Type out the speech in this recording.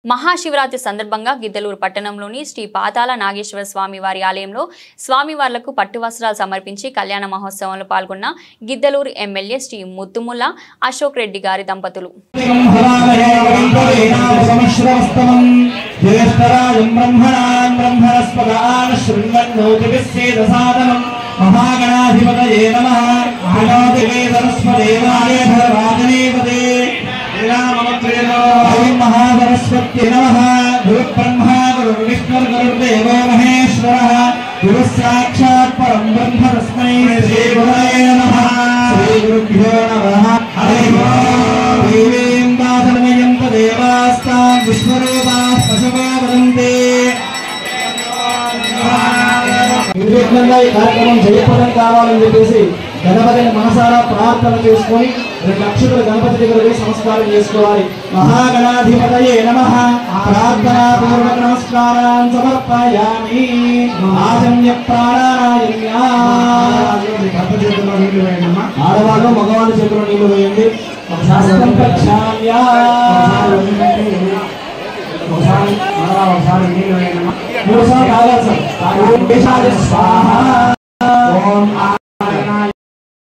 మహాశివరాత్రి సందర్భంగా గిద్దలూరు పట్టణంలోని శ్రీ పాతాల నాగేశ్వర స్వామి వారి ఆలయంలో స్వామివార్లకు పట్టు వస్త్రాలు సమర్పించి కళ్యాణ మహోత్సవంలో పాల్గొన్న గిద్దలూరు ఎమ్మెల్యే శ్రీ ముత్తుముల్ల అశోక్ రెడ్డి గారి దంపతులు महासरस्वती नमः गुरु ब्रह्मा गुरु विष्णु गुरुदेवो महेश्वरः गुरु साक्षात् परं ब्रह्म तस्मै श्री गुरवे नमः श्री गुरुभ्यो नमः हरि ओम् देवीं दासनमयं तदेवास्तां विश्वरूपाः पशवो वदन्ति నిర్విఘ్నంగా ఈ కార్యక్రమం జయప్రదం కావాలని చెప్పేసి గణపతిని మనసారా ప్రార్థన చేసుకొని 2 అక్షరాల గణపతి దగ్గర నమస్కారం చేసుకోవాలి. మహాగణాధిపతయే నమః. ప్రార్థనా పూర్వక నమస్కారాన్ సమర్పయామి. ఆజన్య ప్రాణాయామ్య. ఆడవాళ్ళు మగవాళ్ళ చేతుల్లో నీళ్లు వేయండి. శాస్త్రం ప్రక్షాళ్య. ఒకసారి నీళ్లు వేయండి. 3 సార్లు తాగాలి సార్. ఓం